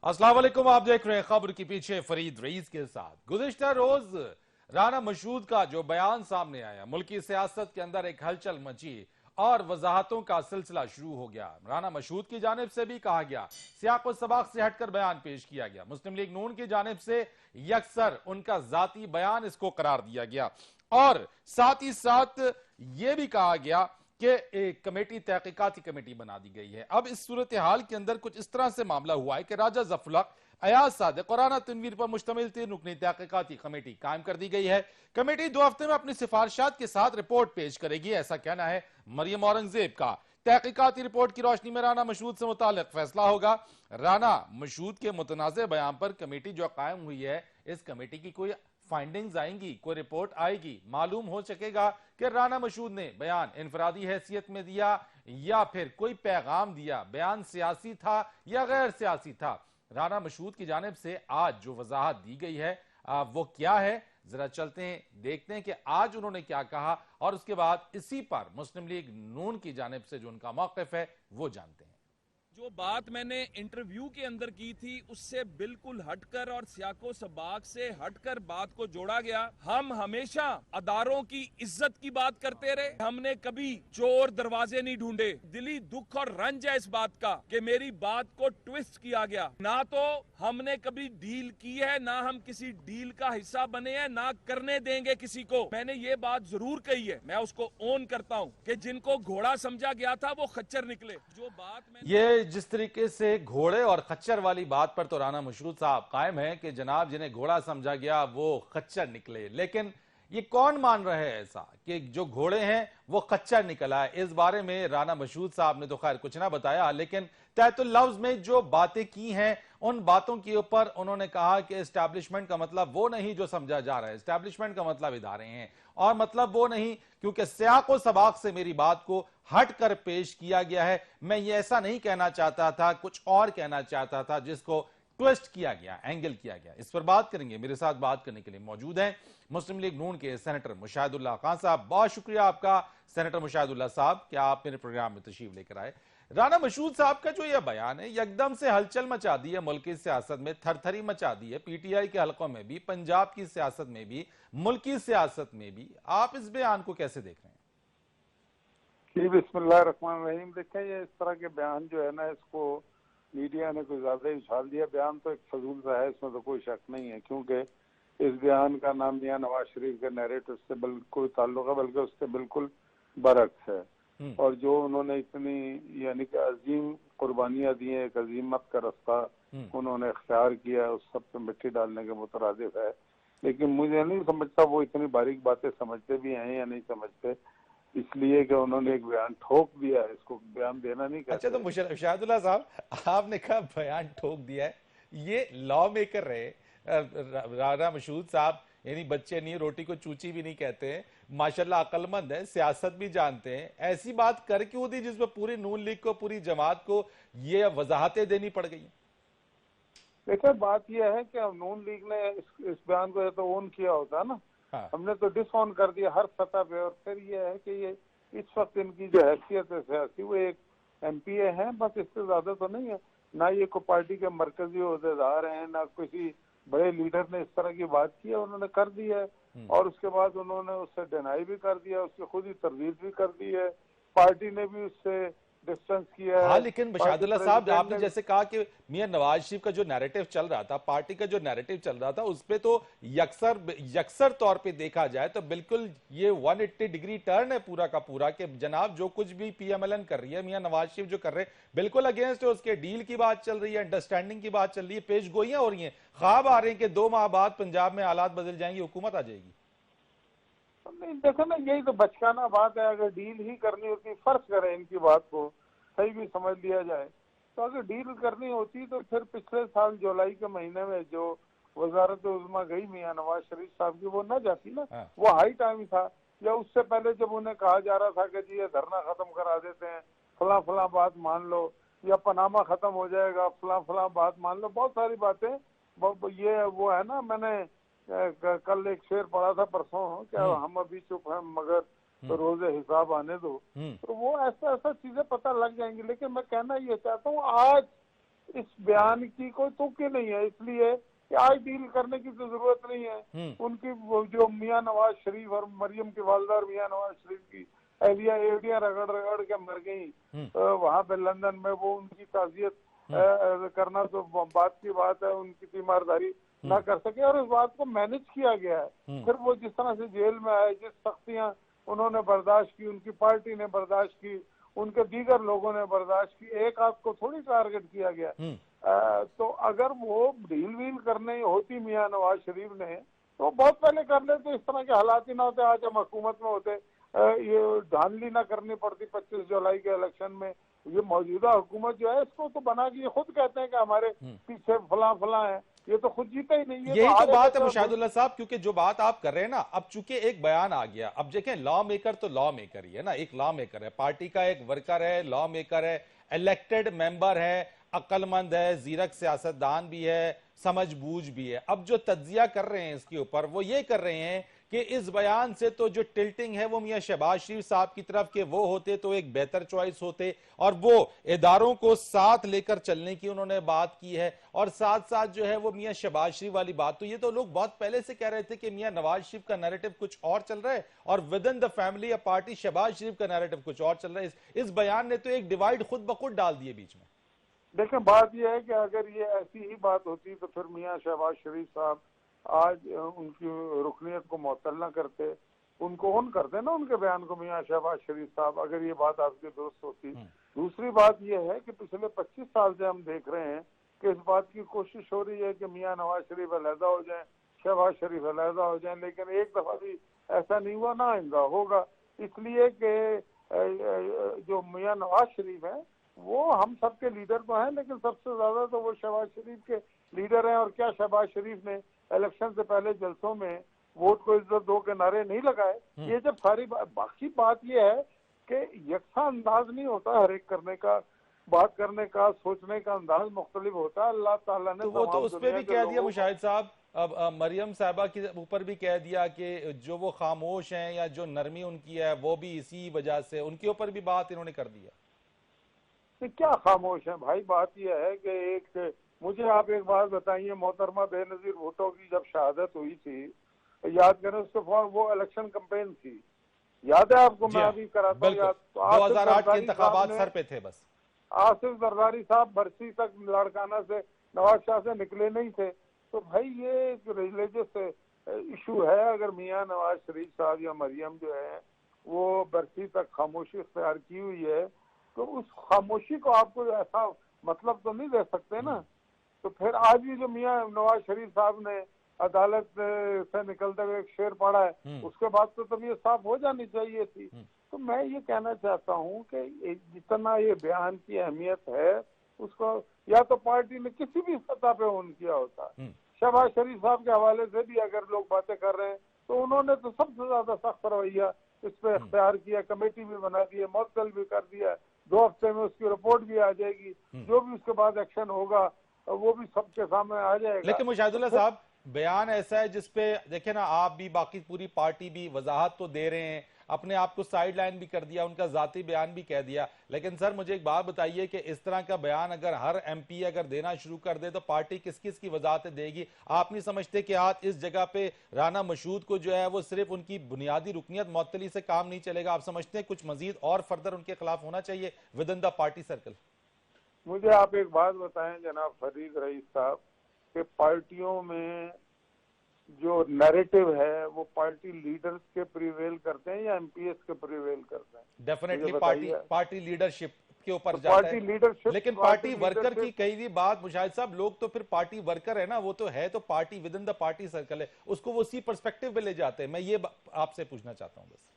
अस्सलाम वालेकुम, आप देख रहे हैं खबर के पीछे फरीद रईस के साथ। गुज़िश्ता रोज राना मशहूद का जो बयान सामने आया, मुल्की सियासत के अंदर एक हलचल मची और वजाहतों का सिलसिला शुरू हो गया। राना मशहूद की जानिब से भी कहा गया, सियाक व सबाक से हटकर बयान पेश किया गया। मुस्लिम लीग नून की जानिब से यकसर उनका जाती बयान इसको करार दिया गया और साथ ही साथ यह भी कहा गया कि एक कमेटी, तहकीकाती कमेटी बना दी गई है। अब इस सूरत हाल के अंदर कुछ इस तरह से मामला हुआ है कि राजा जफलक, अयाज सादिक और राना तनवीर पर मुश्तमिल 3 रुकनी तहकीकाती कमेटी कायम कर दी गई है। कमेटी 2 हफ्ते में अपनी सिफारिशात के साथ रिपोर्ट पेश करेगी, ऐसा कहना है मरियम औरंगजेब का। तहकीकाती रिपोर्ट की रोशनी में राना मशहूद से मुतालिक फैसला होगा। राना मशहूद के मुतनाज़ बयान पर कमेटी जो कायम हुई है, इस कमेटी की कोई फाइंडिंग्स आएंगी, कोई रिपोर्ट आएगी, मालूम हो सकेगा कि राना मशहूद ने बयान इनफरादी हैसियत में दिया या फिर कोई पैगाम दिया, बयान सियासी था या गैर सियासी था। राना मशहूद की जानिब से आज जो वजाहत दी गई है वो क्या है, जरा चलते हैं, देखते हैं कि आज उन्होंने क्या कहा और उसके बाद इसी पर मुस्लिम लीग नून की जानिब से जो उनका मौक़िफ़ है वो जानते हैं। जो बात मैंने इंटरव्यू के अंदर की थी उससे बिल्कुल हटकर और सियाको सबाक से हटकर बात को जोड़ा गया। हम हमेशा अदारों की इज्जत की बात करते रहे, हमने कभी चोर दरवाजे नहीं ढूंढे। दिली दुख और रंज है इस बात का कि मेरी बात को ट्विस्ट किया गया। ना तो हमने कभी डील की है, ना हम किसी डील का हिस्सा बने हैं, ना करने देंगे किसी को। मैंने ये बात जरूर कही है, मैं उसको ओन करता हूँ कि जिनको घोड़ा समझा गया था वो खच्चर निकले। जो बात ये जिस तरीके से घोड़े और खच्चर वाली बात पर तो राना मशहूद साहब कायम है कि जनाब जिन्हें घोड़ा समझा गया वो खच्चर निकले, लेकिन ये कौन मान रहे हैं ऐसा कि जो घोड़े हैं वो खच्चर निकला है? इस बारे में राना मशहूद साहब ने तो खैर कुछ ना बताया, लेकिन तहतुल लफ्ज में जो बातें की हैं उन बातों के ऊपर उन्होंने कहा कि एस्टैब्लिशमेंट का मतलब वो नहीं जो समझा जा रहा है, एस्टैब्लिशमेंट का मतलब इदारे हैं और मतलब वो नहीं, क्योंकि सियाक व सबाक से मेरी बात को हट कर पेश किया गया है। मैं ये ऐसा नहीं कहना चाहता था, कुछ और कहना चाहता था जिसको ट्विस्ट किया गया, एंगल किया गया। इस पर बात करेंगे। मेरे साथ बात करने के लिए मौजूद हैं मुस्लिम लीग नून के सेनेटर मुशाहिदुल्लाह खान साहब। बहुत शुक्रिया आपका सेनेटर मुशाहिदुल्लाह साहब कि आप मेरे प्रोग्राम में तशरीफ लेकर आए। राना मशहूद साहब का जो यह बयान है एकदम से हलचल मचा दी है, मुल्क की सियासत में थरथरी मचा दी है, पीटीआई के हलकों में भी, पंजाब की सियासत में भी, मुल्क की सियासत में भी। आप इस बयान को कैसे देख रहे हैं? बिस्मिल्लाहिर्रहमानिर्रहीम। देखें, ये इस तरह के बयान जो है ना, इसको मीडिया ने कुछ ज्यादा ही उछाल दिया। बयान तो एक फजूल सा है, इसमें तो कोई शक नहीं है, क्योंकि इस बयान का नाम मियां नवाज शरीफ के नैरेटिव से बिल्कुल ताल्लुक है, बल्कि उससे बिल्कुल बरक्स है। और जो उन्होंने इतनी यानी कि अजीम कुर्बानियां दी हैं, एक अजीमत का रास्ता उन्होंने इख्तियार किया, उस सब पे मिट्टी डालने के मुतरादिफ है। लेकिन मुझे नहीं समझता वो इतनी बारीक बातें समझते भी हैं या नहीं समझते, इसलिए कि उन्होंने एक बयान ठोक दिया है, इसको बयान देना नहीं अच्छा, कहते। तो मुशाहिदुल्लाह साहब, आपने कहा बयान ठोक दिया है, ये लॉ मेकर रहे राना मशहूद साहब, यानी बच्चे नहीं, रोटी को चूची भी नहीं कहते हैं, माशाल्लाह अक्लमंद है, सियासत भी जानते हैं। ऐसी बात कर क्यों दी जिसमें पूरी नून लीग को, पूरी जमात को ये वजाहतें देनी पड़ गई? देखिए, बात यह है कि नून लीग ने इस बयान को तो ओन किया होता ना, हाँ। हमने तो डिसऑन कर दिया हर सतह पे। और फिर यह है कि ये इस वक्त इनकी जो हैसियत है सियासी, वो एक एमपीए हैं, बस इससे ज्यादा तो नहीं है। ना ये कोई पार्टी के मरकजी ओहदेदार हैं, ना किसी बड़े लीडर ने इस तरह की बात की है, उन्होंने कर दी है। और उसके बाद उन्होंने उससे डिनाई भी कर दिया, उसकी खुद ही तरदीद भी कर दी है। पार्टी ने भी उससे डिस्टेंस किया हाँ, है। लेकिन पार्टी मुशाहिदुल्लाह साहब, प्रेसिडेंट आपने ने जैसे कहा कि मियां नवाज शरीफ का जो नैरेटिव चल रहा था, पार्टी का जो नैरेटिव चल रहा था, उस पे तो यकसर तौर पे देखा जाए तो बिल्कुल ये 180 डिग्री टर्न है पूरा का पूरा, कि जनाब जो कुछ भी पीएमएलएन कर रही है, मियां नवाज शरीफ जो कर रहे हैं, बिल्कुल अगेंस्ट है उसके। डील की बात चल रही है, अंडरस्टैंडिंग की बात चल रही है, पेश गोइयां हो रही हैं, ख्वाब आ रहे हैं कि 2 माह बाद पंजाब में हालात बदल जाएंगे, हुकूमत आ जाएगी। नहीं, देखो ना, यही तो बचकाना बात है। अगर डील ही करनी होती, फर्ज करें इनकी बात को सही भी समझ लिया जाए, तो अगर डील करनी होती तो फिर पिछले साल जुलाई के महीने में जो वजारत उज़्मा गई मियां नवाज शरीफ साहब की, वो न जाती ना। हाँ। वो हाई टाइम था। या उससे पहले जब उन्हें कहा जा रहा था कि जी ये धरना खत्म करा देते हैं, फला फला बात मान लो, या पनामा खत्म हो जाएगा, फला फला बात मान लो, बहुत सारी बातें। ये वो है ना, मैंने कल एक शेर पढ़ा था परसों, क्या हम अभी चुप हैं मगर तो रोजे हिसाब आने दो। तो वो ऐसा ऐसा चीजें पता लग जाएंगी। लेकिन मैं कहना ये चाहता हूँ, आज इस बयान की कोई तुक ही नहीं है, इसलिए कि आज डील करने की तो जरूरत नहीं है। उनकी वो जो मियां नवाज शरीफ और मरियम की वालदा और मियां नवाज शरीफ की एहलिया एवडियां रगड़ रगड़ के मर गई वहां पे लंदन में, वो उनकी ताजियत करना तो बात की बात है, उनकी तीमारदारी ना कर सके और इस बात को मैनेज किया गया है। फिर वो जिस तरह से जेल में आए, जिस सख्तियां उन्होंने बर्दाश्त की, उनकी पार्टी ने बर्दाश्त की, उनके दीगर लोगों ने बर्दाश्त की, एक आध को थोड़ी टारगेट किया गया। तो अगर वो डील वील करने होती मियां नवाज शरीफ ने तो बहुत पहले कर लेते, इस तरह के हालात ही ना होते, आज हम हुकूमत में होते, ये धांधली ना करनी पड़ती 25 जुलाई के इलेक्शन में। ये मौजूदा हुकूमत जो है इसको तो बना के ये खुद कहते हैं कि हमारे पीछे फला फला है, ये तो खुद जीते ही नहीं है। यही तो बात है मुशाहिदुल्लाह साहब, क्योंकि जो बात आप कर रहे हैं ना, अब चूंकि एक बयान आ गया, अब देखें लॉ मेकर तो लॉ मेकर ही है ना, एक लॉ मेकर है, पार्टी का एक वर्कर है, लॉ मेकर है, इलेक्टेड मेंबर है, अक्लमंद है, जीरक सियासतदान भी है, समझबूझ भी है। अब जो तज्जिया कर रहे हैं इसके ऊपर वो ये कर रहे हैं कि इस बयान से तो जो टिल्टिंग है वो मियां शहबाज शरीफ साहब की तरफ के वो होते तो एक बेहतर चॉइस होते, और वो इदारों को साथ लेकर चलने की उन्होंने बात की है, और साथ साथ जो है वो मियां शहबाज शरीफ वाली बात, तो ये तो लोग बहुत पहले से कह रहे थे कि मियां नवाज शरीफ का नैरेटिव कुछ और चल रहा है और विद इन द फैमिली या पार्टी शहबाज शरीफ का नैरेटिव कुछ और चल रहा है। इस बयान ने तो एक डिवाइड खुद ब खुद डाल दिए बीच में। देखें, बात यह है कि अगर ये ऐसी ही बात होती तो फिर मियां शहबाज शरीफ साहब आज उनकी रुकनीत को मुअत्तल न करते, उनको ऑन करते ना उनके बयान को मियां शहबाज शरीफ साहब, अगर ये बात आपकी दुरुस्त होती। दूसरी बात यह है कि पिछले 25 साल से हम देख रहे हैं कि इस बात की कोशिश हो रही है कि मियां नवाज शरीफ अलहदा हो जाए, शहबाज शरीफ अलहदा हो जाए, लेकिन एक दफा भी ऐसा नहीं हुआ, ना आइंदा होगा। इसलिए कि जो मियां नवाज शरीफ है वो हम सबके लीडर तो हैं, लेकिन सबसे ज्यादा तो वो शहबाज शरीफ के लीडर हैं। और क्या शहबाज शरीफ ने इलेक्शन से पहले जलसों में वोट को इज्जत दो के नारे नहीं लगाए? ये जब सारी बाकी बात ये है कि यकसा अंदाज नहीं होता हर एक करने का, बात करने का, सोचने का अंदाज मुख्तलिफ होता है। अल्लाह ताला ने तो वो तो उस पर भी कह दिया मुशाहिद साहब, अब मरियम साहबा के ऊपर भी कह दिया कि जो वो खामोश हैं या जो नरमी उनकी है वो भी इसी वजह से, उनके ऊपर भी बात इन्होंने कर दिया। क्या खामोश है भाई? बात यह है कि एक, मुझे आप एक बात बताइए, मोहतरमा बेनजीर भुट्टो की जब शहादत हुई थी, याद करें उसके बाद वो इलेक्शन कैंपेन थी, याद है आपको? मैं अभी कराता हूँ याद। तो 2008 के इंतखाबात सर पे थे, बस आसिफ जरदारी साहब बरसी तक लाड़काना से नवाज शाह से निकले नहीं थे। तो भाई ये रिलीजियस इशू है। अगर मियां नवाज शरीफ साहब या मरियम जो है वो बरसी तक खामोशी इख्तियार की हुई है, तो उस खामोशी को आपको ऐसा मतलब तो नहीं दे सकते ना। तो फिर आज भी जो मियां नवाज शरीफ साहब ने अदालत से निकलते हुए एक शेर पढ़ा है, उसके बाद तो तब ये साफ हो जानी चाहिए थी। तो मैं ये कहना चाहता हूँ कि जितना ये बयान की अहमियत है उसको या तो पार्टी ने किसी भी सतह पे ऑन किया होता। शहबाज शरीफ साहब के हवाले से भी अगर लोग बातें कर रहे हैं तो उन्होंने तो सबसे ज्यादा सख्त रवैया इस पे इख्तियार किया, कमेटी भी बना दी है, मुअत्तल भी कर दिया, 2 हफ्ते में उसकी रिपोर्ट भी आ जाएगी, जो भी उसके बाद एक्शन होगा वो भी सबके सामने आ जाएगा। लेकिन मुशाहिदुल्लाह साहब, बयान ऐसा है जिसपे देखे ना, आप भी बाकी पूरी पार्टी भी वजाहत तो दे रहे हैं, अपने आप को साइड लाइन भी कर दिया, उनका जाती बयान भी कह दिया, लेकिन सर मुझे एक बात बताइए कि इस तरह का बयान अगर हर एमपी अगर देना शुरू कर दे तो पार्टी किस किस की वजाहतें देगी? आप नहीं समझते कि आज इस जगह पे राना मशहूद को जो है वो सिर्फ उनकी बुनियादी रुकनियत मुअत्तली से काम नहीं चलेगा? आप समझते हैं कुछ मजीद और फर्दर उनके खिलाफ होना चाहिए with in the party circle? मुझे आप एक बात बताएं जनाब फरीद रईस साहब, कि पार्टियों में जो नैरेटिव है वो पार्टी लीडर्स के प्रिवेल करते हैं या एमपीएस के प्रिवेल करते हैं? डेफिनेटली पार्टी लीडरशिप के ऊपर तो जाता पार्टी है, लीडरशिप, लेकिन पार्टी वर्कर की कई भी बात मुशाहिद साहब, लोग तो फिर पार्टी वर्कर है ना, वो तो है तो party with in the party circle है, उसको वो उसी पर्सपेक्टिव में ले जाते हैं। मैं ये आपसे पूछना चाहता हूँ बस।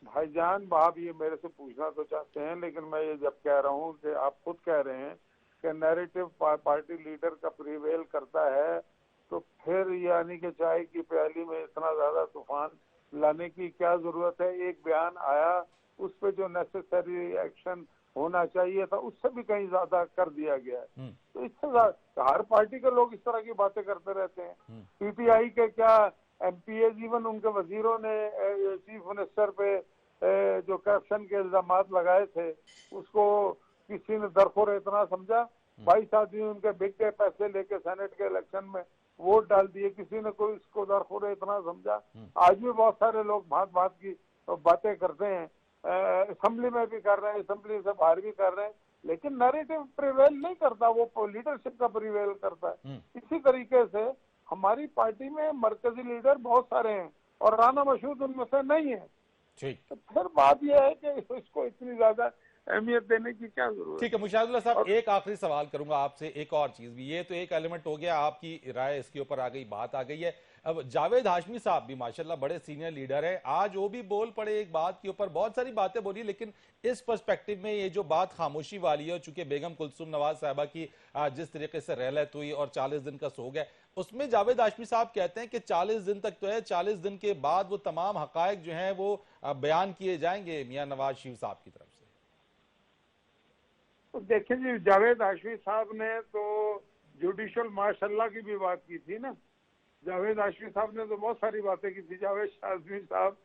भाईजान, आप ये मेरे से पूछना तो चाहते हैं, लेकिन मैं ये जब कह रहा हूँ कि आप खुद कह रहे हैं कि नैरेटिव पार्टी लीडर का प्रिवेल करता है, तो फिर यानी कि चाय की प्याली में इतना ज्यादा तूफान लाने की क्या जरूरत है? एक बयान आया, उस पे जो नेसेसरी एक्शन होना चाहिए था उससे भी कहीं ज्यादा कर दिया गया है। तो इससे हर पार्टी के लोग इस तरह की बातें करते रहते हैं। पीटीआई के क्या एमपीएज, इवन उनके वजीरों ने चीफ मिनिस्टर पे जो करप्शन के इल्जाम लगाए थे उसको किसी ने दरखोर इतना समझा? 22 आदमी उनके बिक गए पैसे लेके सेनेट के इलेक्शन में, वोट डाल दिए, किसी ने कोई इसको दरखुर इतना समझा। आज भी बहुत सारे लोग भांत भांत की बातें करते हैं, असेंबली में भी कर रहे हैं, असेंबली से बाहर भी कर रहे हैं, लेकिन नैरेटिव प्रिवेल नहीं करता, वो लीडरशिप का प्रिवेल करता है। इसी तरीके से हमारी पार्टी में मरकजी लीडर बहुत सारे हैं और राना मसूद उनमें से नहीं है। ठीक, तो फिर बात यह है कि इसको इतनी ज्यादा अहमियत देने की क्या जरूरत है। ठीक है मुशाहिदुल्लाह साहब, एक आखिरी सवाल करूंगा आपसे, एक और चीज भी, ये तो एक एलिमेंट हो गया, आपकी राय इसके ऊपर आ गई, बात आ गई है। अब जावेद हाशमी साहब भी माशाल्लाह बड़े सीनियर लीडर है, आज वो भी बोल पड़े एक बात के ऊपर, बहुत सारी बातें बोली, लेकिन इस पर्सपेक्टिव में ये जो बात खामोशी वाली है, चूंकि बेगम कुलसुम नवाज साहबा की जिस तरीके से रहलत हुई और 40 दिन का सोग है, उसमें जावेद हाशमी साहब कहते हैं कि 40 दिन तक तो है, 40 दिन के बाद वो तमाम हकायक जो हैं वो बयान किए जाएंगे मियां नवाज शरीफ साहब की तरफ से। तो देखिए जी, जावेद हाशमी साहब ने तो जुडिशल माशाल्लाह की भी बात की थी ना। जावेद हाशमी साहब ने तो बहुत सारी बातें की थी। जावेद हाशमी साहब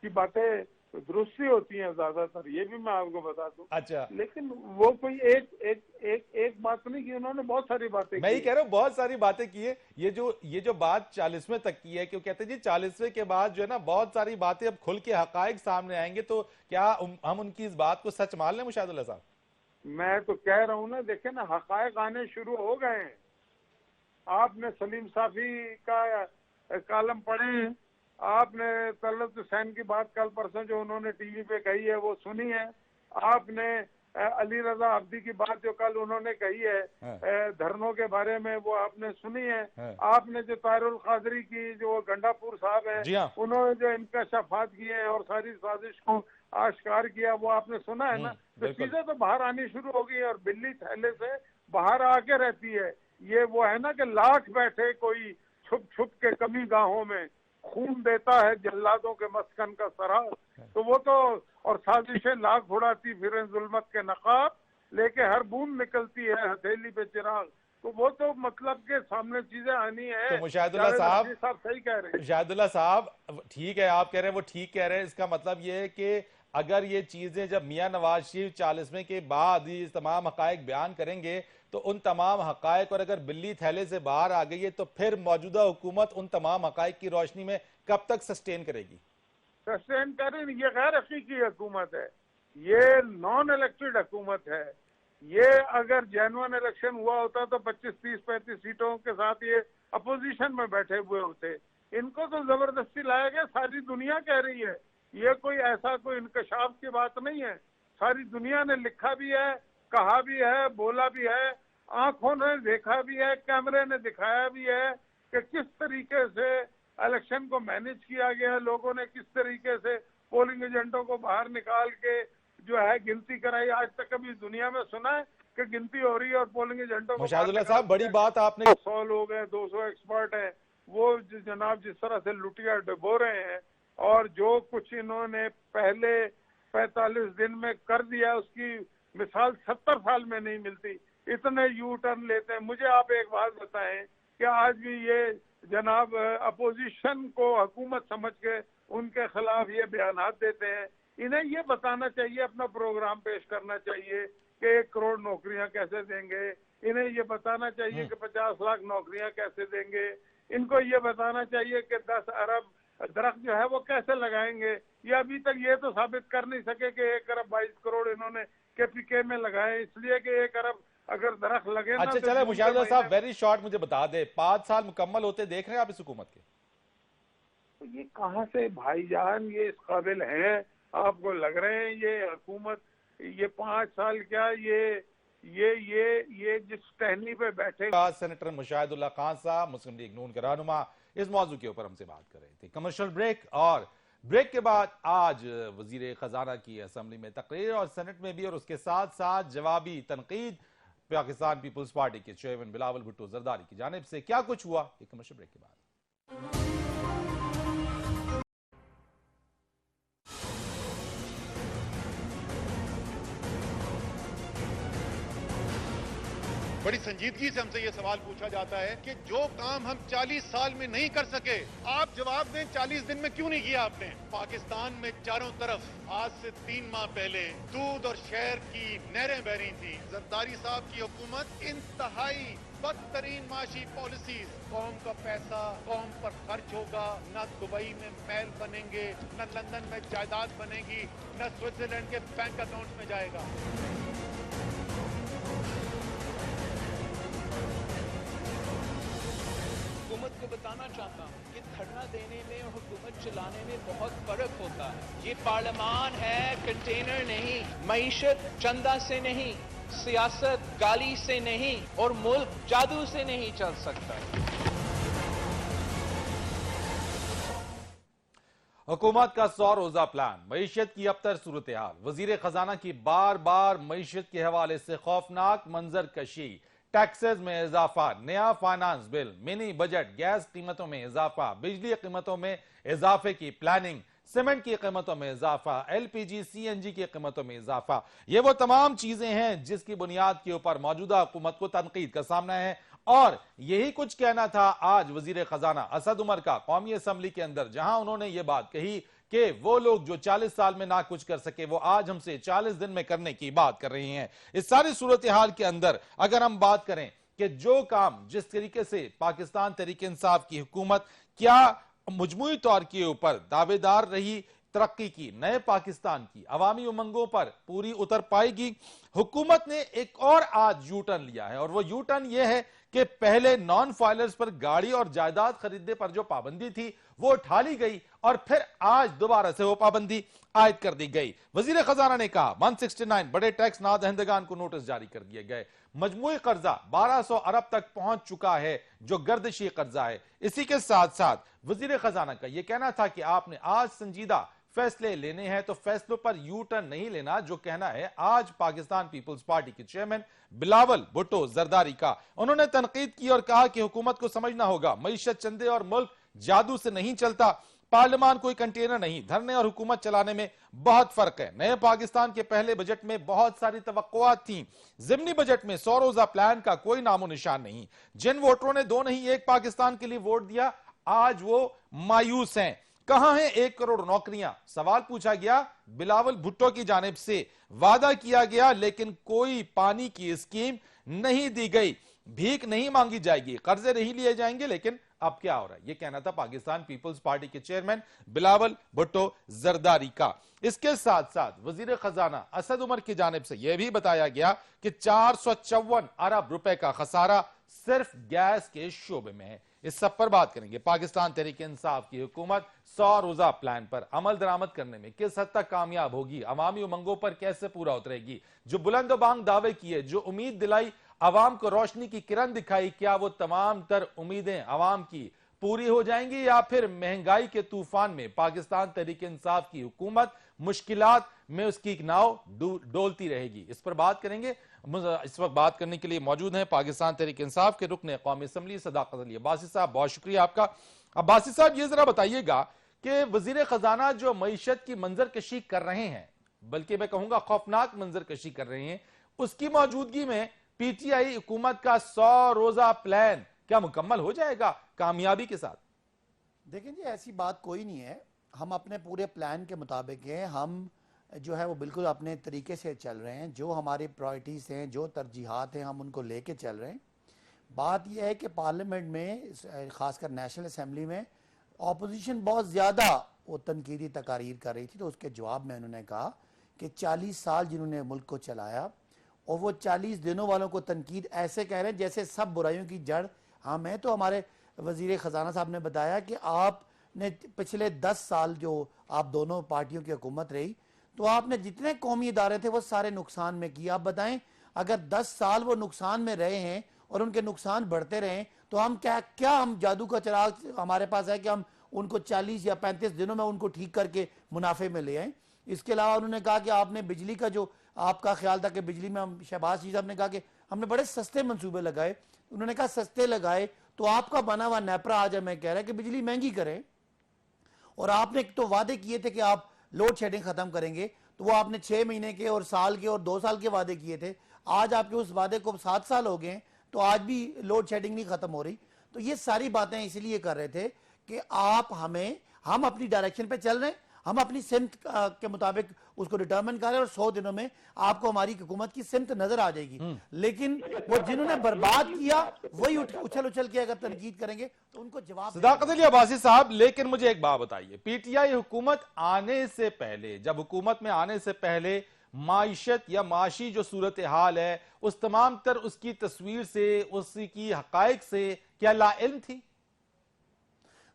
की बातें दुरुस्त ही होती हैं ज्यादातर, ये भी मैं आपको बता दूं। अच्छा, लेकिन वो कोई एक बात नहीं की, उन्होंने बहुत सारी बातें मैं ही की। कह रहा हूँ बहुत सारी बातें की है। ये जो बात 40वें तक की है, क्यों कहते हैं जी 40वें के बाद जो है ना बहुत सारी बातें अब खुल के हकायक सामने आएंगे, तो क्या हम उनकी इस बात को सच मान लें मुशाहिदुल्लाह साहब? मैं तो कह रहा हूँ ना, देखे ना हकायक आने शुरू हो गए हैं। आपने सलीम साफी का कॉलम पढ़े, आपने तलत हुसैन की बात कल परसों जो उन्होंने टीवी पे कही है वो सुनी है, आपने अली रजा अब्दी की बात जो कल उन्होंने कही है धरनों के बारे में वो आपने सुनी है, आपने जो तारुल कादरी की जो गंडापुर साहब है उन्होंने जो इंकशाफात किए हैं और सारी साजिश को आश्कार किया वो आपने सुना है ना। तो चीजें तो बाहर आनी शुरू हो गई और बिल्ली थैले से बाहर आके रहती है। ये वो है ना कि लाख बैठे कोई छुप छुप के कमी गाहों में, खून देता है जल्लादों के मस्कन का सराग। तो वो तो और साजिशें लाख उड़ाती फिर जुल्मत के नकाब, लेके हर बूंद निकलती है हथेली पे चिराग। तो वो तो मतलब के सामने चीजें आनी है। तो मुशाहिदुल्लाह साहब सही कह रहे हैं। मुशाहिदुल्लाह साहब ठीक है, आप कह रहे हैं वो ठीक कह रहे हैं, इसका मतलब ये है कि अगर ये चीजें जब मियां नवाज शरीफ 40वें के बाद ये तमाम हकायक बयान करेंगे तो उन तमाम हकायक, और अगर बिल्ली थैले से बाहर आ गई है तो फिर मौजूदा हुकूमत उन तमाम हकायक की रोशनी में कब तक सस्टेन करेगी? सस्टेन करें, ये गैर हकीकी हुकूमत है, ये नॉन इलेक्टेड हुकूमत है। ये अगर जेन्युइन इलेक्शन हुआ होता तो 25, 30, 35 सीटों के साथ ये अपोजिशन में बैठे हुए होते। इनको तो जबरदस्ती लाया गया, सारी दुनिया कह रही है, ये कोई ऐसा कोई इंकशाफ की बात नहीं है। सारी दुनिया ने लिखा भी है, कहा भी है, बोला भी है, आंखों ने देखा भी है, कैमरे ने दिखाया भी है कि किस तरीके से इलेक्शन को मैनेज किया गया, लोगों ने किस तरीके से पोलिंग एजेंटों को बाहर निकाल के जो है गिनती कराई। आज तक कभी दुनिया में सुना है कि गिनती हो रही है और पोलिंग एजेंटों को? मुशाहिदुल्लाह साहब बड़ी बात आपने, 100 लोग हैं, 200 एक्सपर्ट हैं, वो जनाब जिस तरह से लुटिया डुबो रहे हैं और जो कुछ इन्होंने पहले 45 दिन में कर दिया उसकी मिसाल 70 साल में नहीं मिलती। इतने यू टर्न लेते हैं। मुझे आप एक बात बताएं कि आज भी ये जनाब अपोजिशन को हुकूमत समझ के उनके खिलाफ ये बयानात देते हैं। इन्हें ये बताना चाहिए, अपना प्रोग्राम पेश करना चाहिए कि 1 करोड़ नौकरियां कैसे देंगे, इन्हें ये बताना चाहिए कि 50 लाख नौकरियां कैसे देंगे, इनको ये बताना चाहिए कि 10 अरब दरख्त जो है वो कैसे लगाएंगे। ये अभी तक ये तो साबित कर नहीं सके कि 1 अरब 22 करोड़ इन्होंने केपीके में लगाए, इसलिए कि 1 अरब अगर दरख्त लगे। अच्छा चले मुशाहिदुल्लाह साहब वेरी शॉर्ट मुझे बता दे, 5 साल मुकम्मल होते देख रहे हैं आप इस हुकूमत के? तो ये कहाँ से भाईजान ये इस काबिल हैं, आपको लग रहे हैं ये हुकूमत, ये 5 साल क्या, ये जिस टहनी पे बैठे। सेनेटर मुशाहिदुल्लाह खान साहब मुस्लिम लीग नून के रहनुमा इस मौजू के ऊपर हमसे बात कर रहे थे। कमर्शियल ब्रेक, और ब्रेक के बाद आज वजीर खजाना की असेंबली में तकरीर और सेनेट में भी, और उसके साथ साथ जवाबी तनकीद पाकिस्तान पीपुल्स पार्टी के चेयरमैन बिलावल भुट्टो जरदारी की जानिब से। क्या कुछ हुआ ये कमर्शियल ब्रेक के बाद। बड़ी संजीदगी से हमसे ये सवाल पूछा जाता है कि जो काम हम 40 साल में नहीं कर सके, आप जवाब दें 40 दिन में क्यों नहीं किया आपने। पाकिस्तान में चारों तरफ आज से 3 माह पहले दूध और शहर की नहरें बह रही थी। जरदारी साहब की हुकूमत इंतहाई बदतरीन माशी पॉलिसीज, कौम का पैसा कौम पर खर्च होगा, न दुबई में महल बनेंगे, न लंदन में जायदाद बनेगी, न स्विट्जरलैंड के बैंक अकाउंट में जाएगा। हुकूमत को बताना चाहता हूँ कि धरना देने में और हुकूमत चलाने में बहुत फर्क होता है। ये पार्लियामान है, कंटेनर नहीं। मईशत चंदा से नहीं, सियासत गाली से नहीं, और मुल्क जादू से नहीं चल सकता। हुकूमत का 100 रोजा प्लान, मईशत की अबतर सूरत हाल, वजीर खजाना की बार बार मईशत के हवाले से खौफनाक मंजर कशी, टैक्सेस में इजाफा, नया finance bill, mini budget, gas कीमतों में इजाफा, बिजली कीमतों में इजाफे की प्लानिंग, सीमेंट की कीमतों में इजाफा, एलपीजी सीएनजी की कीमतों में इजाफा। ये वो तमाम चीजें हैं जिसकी बुनियाद के ऊपर मौजूदा हुकूमत को तनकीद का सामना है। और यही कुछ कहना था आज वजीर खजाना असद उमर का कौमी असम्बली के अंदर, जहां उन्होंने ये बात कही कि वो लोग जो 40 साल में ना कुछ कर सके वो आज हमसे 40 दिन में करने की बात कर रही हैं। इस सारी सूरत हाल के अंदर अगर हम बात करें कि जो काम जिस तरीके से पाकिस्तान तहरीक इंसाफ की हुकूमत क्या मजमूई तौर के ऊपर दावेदार रही तरक्की की, नए पाकिस्तान की, अवामी उमंगों पर पूरी उतर पाएगी। हुकूमत ने एक और आज यू टर्न लिया है और वो यू टर्न ये है कि पहले नॉन फाइलर्स पर गाड़ी और जायदाद खरीदने पर जो पाबंदी थी वो उठा ली गई और फिर आज दोबारा से वो पाबंदी आयद कर दी गई। वजीर खजाना ने कहा 169 बड़े टैक्स ना दहिंदगान को नोटिस जारी कर दिए गए। मजमूई कर्जा 1200 अरब तक पहुंच चुका है जो गर्दिशी कर्जा है। इसी के साथ साथ वजीर खजाना का यह कहना था कि आपने आज संजीदा फैसले लेने हैं तो फैसलों पर यू टर्न नहीं लेना, जो कहना है आज पाकिस्तान पीपुल्स पार्टी के चेयरमैन बिलावल भुट्टो जरदारी का। उन्होंने तनकीद की और कहा कि हुकूमत को समझना होगा मईशत चंदे और मुल्क जादू से नहीं चलता, पार्लियामान कोई कंटेनर नहीं, धरने और हुकूमत चलाने में बहुत फर्क है। नए पाकिस्तान के पहले बजट में बहुत सारी तवक्कुआत थी, ज़िमनी बजट में 100 रोजा प्लान का कोई नामो निशान नहीं। जिन वोटरों ने 2 नहीं 1 पाकिस्तान के लिए वोट दिया आज वो मायूस हैं। कहां है 1 करोड़ नौकरियां, सवाल पूछा गया। बिलावल भुट्टो की जानिब से वादा किया गया लेकिन कोई पानी की स्कीम नहीं दी गई, भीख नहीं मांगी जाएगी, कर्जे नहीं लिए जाएंगे। लेकिन अब क्या हो रहा है, यह कहना था पाकिस्तान पीपुल्स पार्टी के चेयरमैन बिलावल भुट्टो जरदारी का। इसके साथ साथ वजीर खजाना असद उमर की जानिब से यह भी बताया गया कि 454 अरब रुपए का खसारा सिर्फ गैस के शोबे में है। इस सब पर बात करेंगे। पाकिस्तान तहरीक इंसाफ की हुकूमत 100 रोजा प्लान पर अमल दरामद करने में किस हद तक कामयाब होगी, अवामी उमंगों पर कैसे पूरा उतरेगी, जो बुलंदबांग दावे किए, जो उम्मीद दिलाई, अवाम को रोशनी की किरण दिखाई, क्या वो तमाम तर उम्मीदें अवाम की पूरी हो जाएंगी या फिर महंगाई के तूफान में पाकिस्तान तहरीक इंसाफ की हुकूमत मुश्किलात में उसकी नाव डोलती रहेगी। इस पर बात करेंगे। इस वक्त बात करने के लिए मौजूद हैं पाकिस्तान तहरीक इंसाफ के रुकन कौमी असम्बली सदाकत अली अब्बासी साहब, बहुत शुक्रिया आपका। अब्बासी साहब ये जरा बताइएगा कि वजीर खजाना जो मईशत की मंजर कशी कर रहे हैं, बल्कि मैं कहूंगा खौफनाक मंजर कशी कर रहे हैं, उसकी मौजूदगी में पीटीआई हुकूमत का 100 रोजा प्लान क्या मुकम्मल हो जाएगा कामयाबी के साथ? देखिए जी, ऐसी बात कोई नहीं है। हम अपने पूरे प्लान के मुताबिक हैं, हम जो है वो बिल्कुल अपने तरीके से चल रहे हैं। जो हमारी प्रायोरिटीज़ हैं, जो तरजीहात हैं, हम उनको लेके चल रहे हैं। बात यह है कि पार्लियामेंट में ख़ासकर नेशनल असम्बली में अपोजिशन बहुत ज़्यादा वो तनकीदी तकारीर कर रही थी, तो उसके जवाब में उन्होंने कहा कि 40 साल जिन्होंने मुल्क को चलाया और वो 40 दिनों वालों को तनकीद ऐसे कह रहे हैं जैसे सब बुराइयों की जड़ हम हैं। तो हमारे वज़ीर ख़जाना साहब ने बताया कि आपने पिछले 10 साल जो आप दोनों पार्टियों की हुकूमत रही, तो आपने जितने कौमी इदारे थे वो सारे नुकसान में किए। आप बताएं, अगर 10 साल वो नुकसान में रहे हैं और उनके नुकसान बढ़ते रहे तो हम क्या हम जादू का चिराग हमारे पास है कि हम उनको 40 या 35 दिनों में उनको ठीक करके मुनाफे में ले आए। इसके अलावा उन्होंने कहा कि आपने बिजली का जो आपका ख्याल था कि बिजली में हम, शहबाज जी साहब ने कहा कि हमने बड़े सस्ते मंसूबे लगाए। उन्होंने कहा सस्ते लगाए तो आपका बना हुआ नेपरा आज हमें कह रहा है कि बिजली महंगी करें, और आपने तो वादे किए थे कि आप लोड शेडिंग खत्म करेंगे, तो वो आपने 6 महीने के और साल के और 2 साल के वादे किए थे। आज आपके उस वादे को 7 साल हो गए, तो आज भी लोड शेडिंग नहीं खत्म हो रही। तो ये सारी बातें इसलिए कर रहे थे कि हम अपनी डायरेक्शन पे चल रहे हैं, हम अपनी सिमत के मुताबिक उसको डिटरमिन कर रहे हैं और 100 दिनों में आपको हमारी हुकूमत की सिमत नजर आ जाएगी। लेकिन वो जिन्होंने बर्बाद किया वही उछल उछल के अगर तनकीद करेंगे तो उनको जवाब सदाकत अली अब्बासी साहब, लेकिन मुझे एक बात बताइए, पीटीआई हुकूमत आने से पहले, जब हुकूमत में आने से पहले माइशत या माशी जो सूरत हाल है उस तमाम तर उसकी तस्वीर से, उसकी हकायक से क्या लाइल्म थी?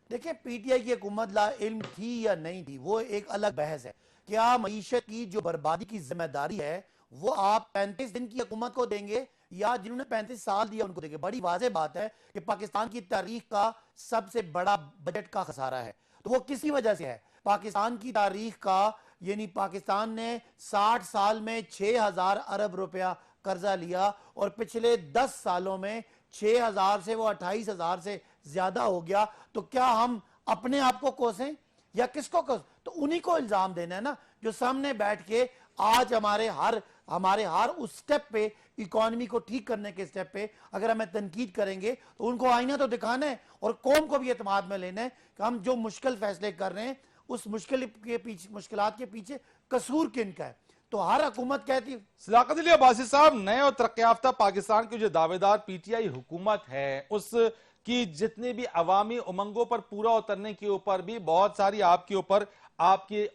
देखिए, पीटीआई की हुकूमत ला इल्म थी या नहीं थी वो एक अलग बहस है। क्या मईशत की जो बर्बादी की जिम्मेदारी है वो आप 35 दिन की हुकूमत को देंगे या जिन्होंने 35 साल दिया उनको देंगे? बड़ी वाज़ेह बात है कि पाकिस्तान की तारीख का सबसे बड़ा बजट का खसारा है। तो वो किसी वजह से है, पाकिस्तान की तारीख का, यानी पाकिस्तान ने 60 साल में 6000 अरब रुपया कर्जा लिया और पिछले 10 सालों में 6000 से वो 28000 से ज्यादा हो गया। तो क्या हम अपने आप को कोसें या किसको कोसें? तो उन्हीं को इल्जाम देना है ना, जो सामने बैठ के आज हमारे हर उस स्टेप पे, इकोनॉमी को ठीक करने के स्टेप पे अगर हमें तनकीद करेंगे तो उनको आईना तो दिखाना है और कौम को भी एतमाद में लेना है कि हम जो मुश्किल फैसले कर रहे हैं उस मुश्किलात के पीछे कसूर किनका है। तो हर हुकूमत कहती है। सदाकत अली अब्बासी साहब, नए और तरक्की याफ्ता पाकिस्तान की जो दावेदार पीटीआई हुकूमत है उसकी जितनी भी अवामी उमंगों पर पूरा उतरने के ऊपर भी बहुत सारी आपके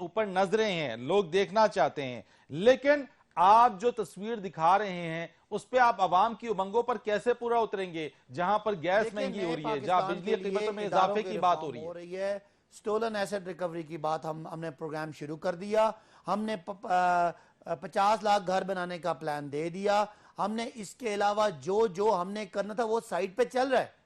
ऊपर नजरें हैं, लोग देखना चाहते हैं, लेकिन आप जो तस्वीर दिखा रहे हैं उस पे आप अवाम की उमंगों पर कैसे पूरा उतरेंगे, जहां पर गैस महंगी हो रही है, जहां बिजली की कीमतों में इजाफे की बात हो रही है। स्टोलन एसेट रिकवरी की बात हमने प्रोग्राम शुरू कर दिया, हमने 50 लाख घर बनाने का प्लान दे दिया, हमने इसके अलावा जो हमने करना था वो साइड पे चल रहा है।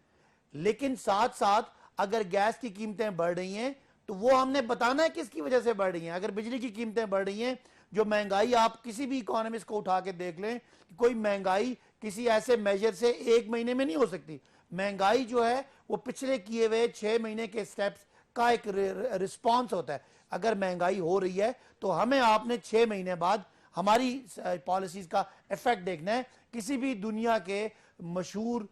लेकिन साथ साथ अगर गैस की कीमतें बढ़ रही हैं तो वो हमने बताना है किसकी वजह से बढ़ रही हैं। अगर बिजली की कीमतें बढ़ रही हैं, जो महंगाई, आप किसी भी इकोनॉमिस्ट को उठा के देख लें, कोई महंगाई किसी ऐसे मेजर से एक महीने में नहीं हो सकती। महंगाई जो है वो पिछले किए हुए 6 महीने के स्टेप्स का एक रिस्पॉन्स होता है। अगर महंगाई हो रही है तो हमें आपने 6 महीने बाद हमारी पॉलिसीज का इफेक्ट देखना है। किसी भी दुनिया के मशहूर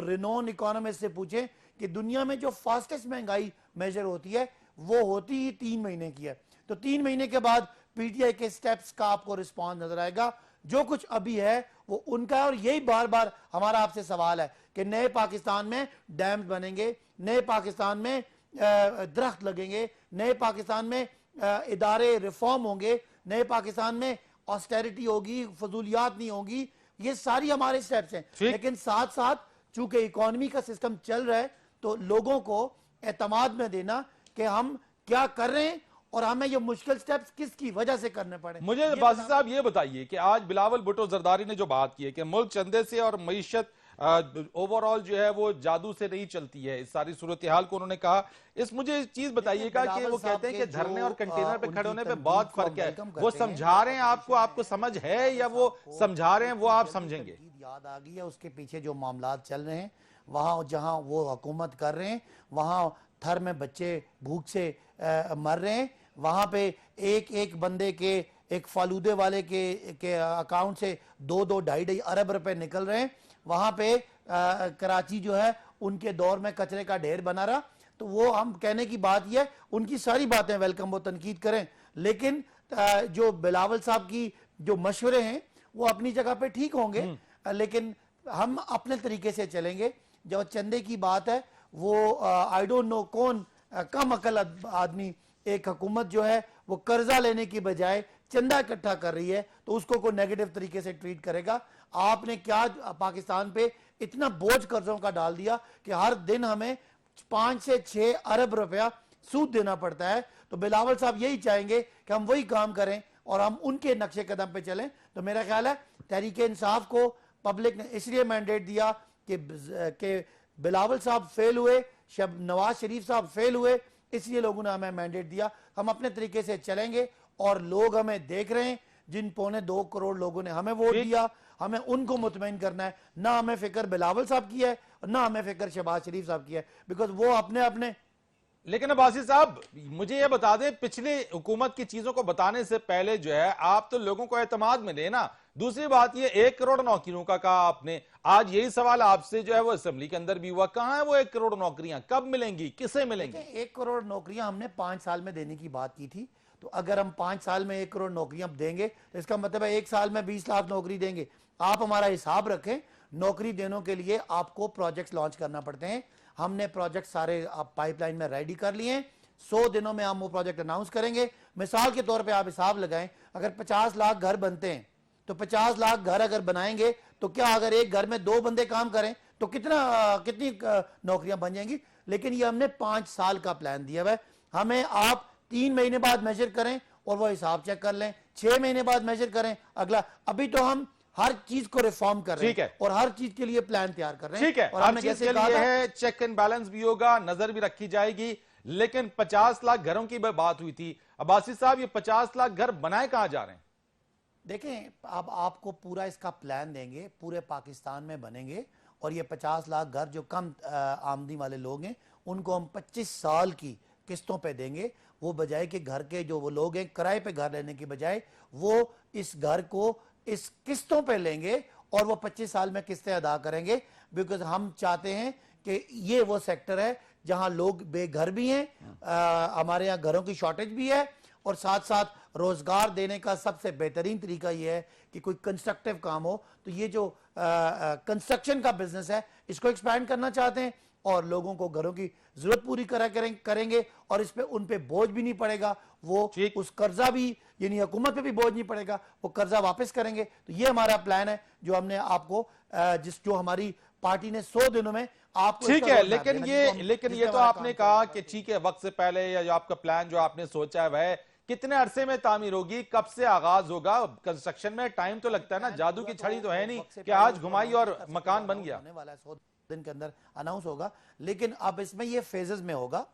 रिनोन इकोनॉमिस्ट से पूछें कि दुनिया में जो फास्टेस्ट महंगाई मेजर होती है वो होती ही 3 महीने की है। तो 3 महीने के बाद पीटीआई के स्टेप्स का आपको रिस्पॉन्स नजर आएगा। जो कुछ अभी है वो उनका है और यही बार बार हमारा आपसे सवाल है कि नए पाकिस्तान में डैम्स बनेंगे, नए पाकिस्तान में दरख्त लगेंगे, नए पाकिस्तान में इदारे रिफॉर्म होंगे, नए पाकिस्तान में ऑस्टेरिटी होगी, फजूलियात नहीं होगी। ये सारी हमारे स्टेप्स हैं। लेकिन साथ साथ चूंकि इकोनॉमी का सिस्टम चल रहा है तो लोगों को एतमाद में देना कि हम क्या कर रहे हैं और हमें ये मुश्किल स्टेप्स किसकी वजह से करने पड़े। मुझे बासी साहब ये बताइए कि आज बिलावल भुट्टो जरदारी ने जो बात की है कि मुल्क चंदे से और मईशत ओवरऑल जो है वो जादू से नहीं चलती है, इस सारी सूरत हाल को उन्होंने कहा। मुझे चीज बताइएगा कि वो कहते हैं कि धरने और कंटेनर पे खड़े होने पे बहुत फर्क है। वो समझा रहे हैं आपको समझ है या वो समझा रहे हैं, वो आप समझेंगे। याद आ गई है उसके पीछे जो मामला चल रहे हैं, वहां जहां वो हुकूमत कर रहे हैं वहां थर में बच्चे भूख से मर रहे हैं। वहां पे एक बंदे के, एक फालूदे वाले के अकाउंट से 2-2 अरब रुपए निकल रहे हैं। वहां पे कराची जो है उनके दौर में कचरे का ढेर बना रहा। तो वो हम कहने की बात यह है, उनकी सारी बातें वेलकम, वो तनकीद करें, लेकिन जो बिलावल साहब की जो मशवरे हैं वो अपनी जगह पे ठीक होंगे, लेकिन हम अपने तरीके से चलेंगे। जो चंदे की बात है वो आई डोंट नो कौन कम अकल आदमी, एक हुकूमत जो है वो कर्जा लेने की बजाय चंदा इकट्ठा कर रही है तो उसको कोई नेगेटिव तरीके से ट्रीट करेगा। आपने क्या पाकिस्तान पे इतना बोझ कर्जों का डाल दिया कि हर दिन हमें 5 से 6 अरब रुपया सूद देना पड़ता है। तो बिलावल साहब यही चाहेंगे कि हम वही काम करें और हम उनके नक्शे कदम पे चलें। तो मेरा ख्याल है तहरीक इंसाफ को पब्लिक ने इसलिए मैंडेट दिया कि बिलावल साहब फेल हुए, नवाज शरीफ साहब फेल हुए, इसलिए लोगों ने हमें मैंडेट दिया। हम अपने तरीके से चलेंगे और लोग हमें देख रहे हैं, जिन 2.25 करोड़ लोगों ने हमें वोट दिया, हमें उनको मुतमईन करना है। ना हमें फिक्र बिलावल साहब की है, ना हमें फिक्र शहबाज शरीफ साहब की है, बिकॉज वो अपने अपने। लेकिन अब्बासी साहब मुझे ये बता दें, पिछले हुकूमत की चीजों को बताने से पहले जो है आप तो लोगों को एतमाद में लेना, दूसरी बात ये 1 करोड़ नौकरियों का कहा आपने, आज यही सवाल आपसे जो है वो असेंबली के अंदर भी हुआ, कहां है वो 1 करोड़ नौकरियां, कब मिलेंगी, किसे मिलेंगी? 1 करोड़ नौकरियां हमने 5 साल में देने की बात की थी। तो अगर हम 5 साल में 1 करोड़ नौकरियां देंगे तो इसका मतलब है 1 साल में 20 लाख नौकरी देंगे। आप हमारा हिसाब रखें, नौकरी देने के लिए आपको प्रोजेक्ट्स लॉन्च करना पड़ते हैं। हमने प्रोजेक्ट सारे पाइपलाइन में रेडी कर लिए हैं। 100 दिनों में हम वो प्रोजेक्ट अनाउंस करेंगे। मिसाल के तौर पे आप हिसाब लगाएं, अगर 50 लाख घर बनते हैं तो 50 लाख घर अगर बनाएंगे तो क्या अगर एक घर में 2 बंदे काम करें तो कितनी नौकरियां बन जाएंगी। लेकिन ये हमने 5 साल का प्लान दिया हुआ है। हमें आप 3 महीने बाद मेजर करें और वो हिसाब चेक कर लें, 6 महीने बाद मेजर करें अगला। अभी तो हम हर चीज को रिफॉर्म कर रहे हैं और हर चीज के लिए प्लान तैयार कर रहे हैं। ठीक है, और हर हमने चीज जैसे के कहा लिए था, है, चेक एंड बैलेंस भी होगा, नजर भी रखी जाएगी। लेकिन 50 लाख घरों की बात हुई थी, अब्बासी साहब ये 50 लाख घर बनाए कहां जा रहे हैं? देखें, अब आपको पूरा इसका प्लान देंगे, पूरे पाकिस्तान में बनेंगे और ये 50 लाख घर जो कम आमदनी वाले लोग हैं उनको हम 25 साल की किस्तों पे देंगे। वो बजाय कि घर के जो वो लोग हैं किराए पे घर लेने की बजाय वो इस घर को इस किस्तों पे लेंगे और वो 25 साल में किस्तें अदा करेंगे। बिकॉज हम चाहते हैं कि ये वो सेक्टर है जहां लोग बेघर भी हैं, हमारे यहाँ घरों की शॉर्टेज भी है और साथ साथ रोजगार देने का सबसे बेहतरीन तरीका यह है कि कोई कंस्ट्रक्टिव काम हो। तो ये जो कंस्ट्रक्शन का बिजनेस है इसको एक्सपैंड करना चाहते हैं और लोगों को घरों की जरूरत पूरी करेंगे और इस पे उन पे बोझ भी नहीं पड़ेगा। वो उस कर्जा भी यानी हुकूमत पे भी बोझ नहीं पड़ेगा, वो कर्जा वापस करेंगे। तो ये हमारा प्लान है जो हमने आपको जो हमारी पार्टी ने 100 दिनों में आपको। ठीक है, लेकिन ये तो आपने कहा कि ठीक है वक्त से पहले या जो आपका प्लान जो आपने सोचा है वह कितने अरसे में तामीर होगी, कब से आगाज होगा? कंस्ट्रक्शन में टाइम तो लगता है ना, जादू की छड़ी तो है नहीं कि आज घुमाई और मकान बन गया। होने वाला है 100 दिन के अंदर अनाउंस होगा। लेकिन अब इसमें ये फेजेस में होगा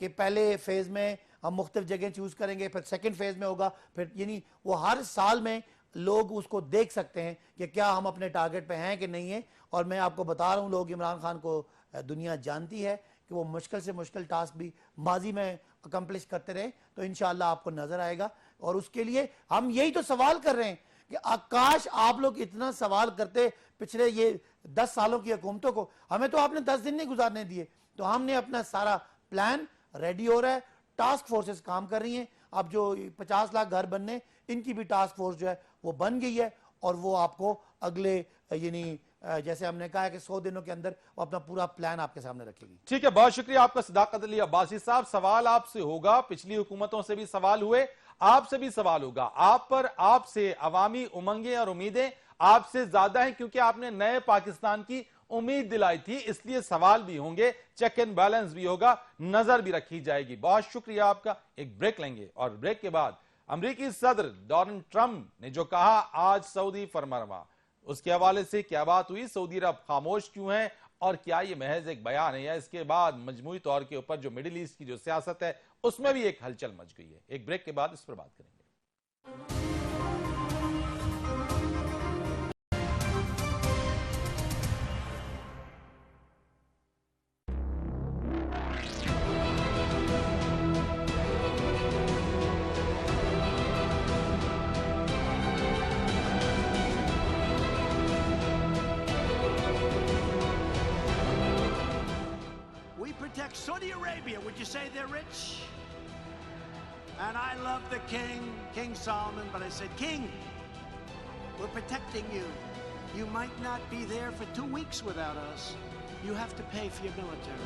कि पहले फेज में हम मुख्तलिफ जगह चूज करेंगे, फिर सेकंड फेज में होगा, फिर यानी वो हर साल में लोग उसको देख सकते हैं कि क्या हम अपने टारगेट पे हैं कि नहीं है। और मैं आपको बता रहा हूं, लोग इमरान खान को दुनिया जानती है कि वो मुश्किल से मुश्किल टास्क भी माजी में अकम्प्लिश करते रहे। तो इंशाल्लाह आपको नजर आएगा और उसके लिए हम यही तो सवाल कर रहे हैं कि आकाश आप लोग इतना सवाल करते पिछले ये 10 सालों की हुकूमतों को, हमें तो आपने 10 दिन नहीं गुजारने दिए। तो हमने अपना सारा प्लान रेडी हो रहा है, टास्क फोर्सेस काम कर रही हैं। अब जो 50 लाख घर बनने इनकी भी टास्क फोर्स जो है वो बन गई है और वो आपको अगले यानी जैसे हमने कहा है कि 100 दिनों के अंदर वो अपना पूरा प्लान आपके सामने रखेगी। ठीक है, बहुत शुक्रिया आपका सदाकत अली अब्बासी साहब। सवाल आपसे होगा, पिछली हुकूमतों से भी सवाल हुए, आपसे भी सवाल होगा। आप पर आपसे अवामी उमंगें और उम्मीदें आपसे ज्यादा हैं क्योंकि आपने नए पाकिस्तान की उम्मीद दिलाई थी, इसलिए सवाल भी होंगे, चेक एंड बैलेंस भी होगा, नजर भी रखी जाएगी। बहुत शुक्रिया आपका। एक ब्रेक लेंगे और ब्रेक के बाद अमेरिकी सदर डोनाल्ड ट्रंप ने जो कहा आज सऊदी फरमानरवा, उसके हवाले से क्या बात हुई, सऊदी अरब खामोश क्यों है और क्या ये महज एक बयान है या इसके बाद मजमूई तौर के ऊपर जो मिडिल ईस्ट की जो सियासत है उसमें भी एक हलचल मच गई है। एक ब्रेक के बाद इस पर बात करेंगे। Saudi Arabia, would you say they're rich? And I love the king, King Solomon, but I said, King, we're protecting you. You might not be there for 2 weeks without us. You have to pay for your military.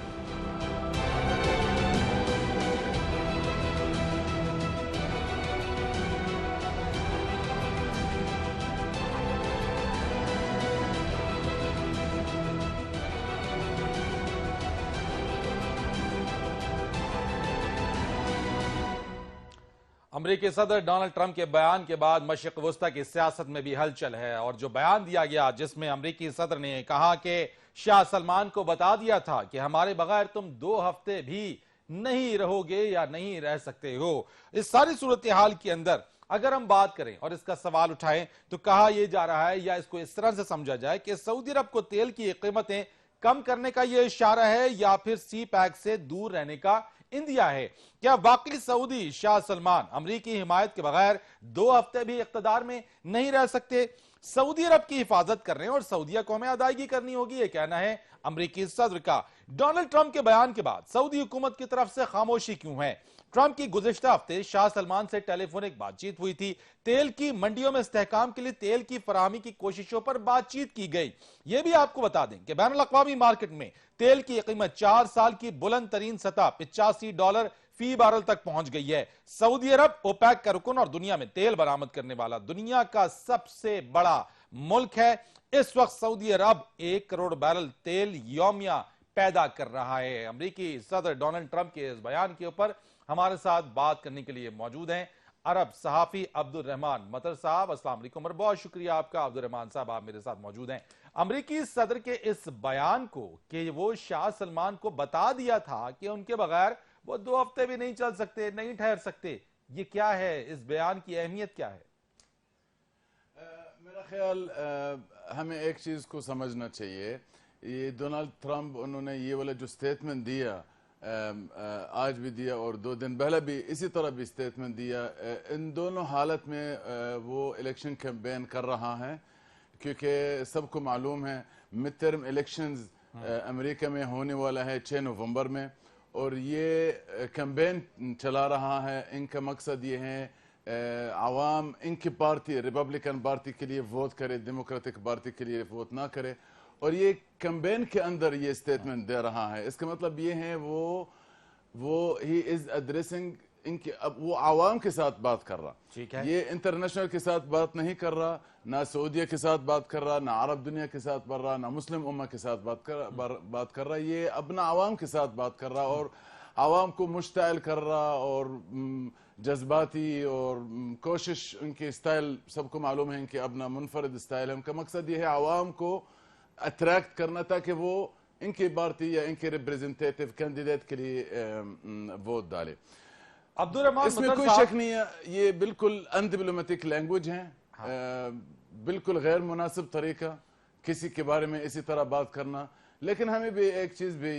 अमेरिकी सदर Donald Trump के बयान के बाद मशरिक वस्ता की सियासत में भी हलचल है और जो बयान दिया गया जिसमें अमेरिकी सदर ने कहा कि शाह सलमान को बता दिया था कि हमारे बगैर तुम 2 हफ्ते भी नहीं रहोगे या नहीं रह सकते हो। इस सारी सूरत हाल के अंदर अगर हम बात करें और इसका सवाल उठाएं तो कहा यह जा रहा है या इसको इस तरह से समझा जाए कि सऊदी अरब को तेल की कीमतें कम करने का यह इशारा है या फिर सी पैक से दूर रहने का इंदिया है। क्या वाकई सऊदी शाह सलमान अमरीकी हिमायत के बगैर 2 हफ्ते भी इख्तिदार में नहीं रह सकते? सऊदी अरब की हिफाजत कर रहे हैं और सऊदीया को हमें अदायगी करनी होगी, यह कहना है अमेरिकी सदर का। डोनाल्ड ट्रंप के बयान के बाद सऊदी हुकूमत की तरफ से खामोशी क्यों है? ट्रंप की गुज़िश्ता हफ्ते शाह सलमान से टेलीफोनिक बातचीत हुई थी। तेल की मंडियों में इस्तेहकाम के लिए तेल की फराहमी की कोशिशों पर बातचीत की गई। यह भी आपको बता दें कि बैनुल अक़वामी मार्केट में तेल की कीमत 4 साल की बुलंद तरीन सतह $85 फी बैरल तक पहुंच गई है। सऊदी अरब ओपेक का रुकन और दुनिया में तेल बरामद करने वाला दुनिया का सबसे बड़ा मुल्क है। इस वक्त सऊदी अरब 1 करोड़ बैरल तेल यौमिया पैदा कर रहा है। अमेरिकी सदर डोनाल्ड ट्रंप के इस बयान के ऊपर हमारे साथ बात करने के लिए मौजूद हैं अरब सहाफी अब्दुल रहमान मतर साहब। अस्सलाम वालेकुम और बहुत शुक्रिया आपका अब्दुल रहमान साहब, आप मेरे साथ मौजूद हैं। अमेरिकी सदर के इस बयान को कि वो शाह सलमान को बता दिया था कि उनके बगैर वो 2 हफ्ते भी नहीं चल सकते, नहीं ठहर सकते, ये क्या है? इस बयान की अहमियत क्या है? मेरा ख्याल हमें एक चीज़ को समझना चाहिए। ये डोनाल्ड ट्रंप उन्होंने ये वाला जो स्टेटमेंट दिया आज भी दिया और 2 दिन पहले भी इसी तरह भी स्टेटमेंट दिया, इन दोनों हालत में वो इलेक्शन कैंपेन कर रहा है, क्योंकि सबको मालूम है मिड टर्म इलेक्शंस अमेरिका में होने वाला है 6 नवंबर में, और ये कैंपेन चला रहा है। इनका मकसद ये है आवाम इनकी पार्टी रिपब्लिकन पार्टी के लिए वोट करे, डेमोक्रेटिक पार्टी के लिए वोट ना करे, और ये कैंपेन के अंदर ये स्टेटमेंट दे रहा है। इसका मतलब ये है वो ही इज एड्रेसिंग इनके, अब वो आवाम के साथ बात कर रहा, ठीक है। ये इंटरनेशनल के साथ बात नहीं कर रहा, ना सऊदीया के साथ बात कर रहा, ना अरब दुनिया के साथ बात कर रहा, ना मुस्लिम उम्मा के साथ बात कर रहा, ये अपना आवाम के साथ बात कर रहा और आवाम को मुश्ताइल कर रहा और जज्बाती और कोशिश, उनके स्टाइल सबको मालूम है, इनके अपना मुनफरद स्टाइल है। उनका मकसद ये है आवाम को अट्रैक्ट करना ताकि वो इनकी पार्टी या इनके रिप्रेजेंटेटिव कैंडिडेट के लिए वोट डाले। अब्दुल रहमान, इसमें कोई शक नहीं है, ये बिल्कुल अनडिप्लोमेटिक लैंग्वेज है। बिल्कुल गैर मुनासिब तरीका किसी के बारे में इसी तरह बात करना। लेकिन हमें भी एक चीज़ भी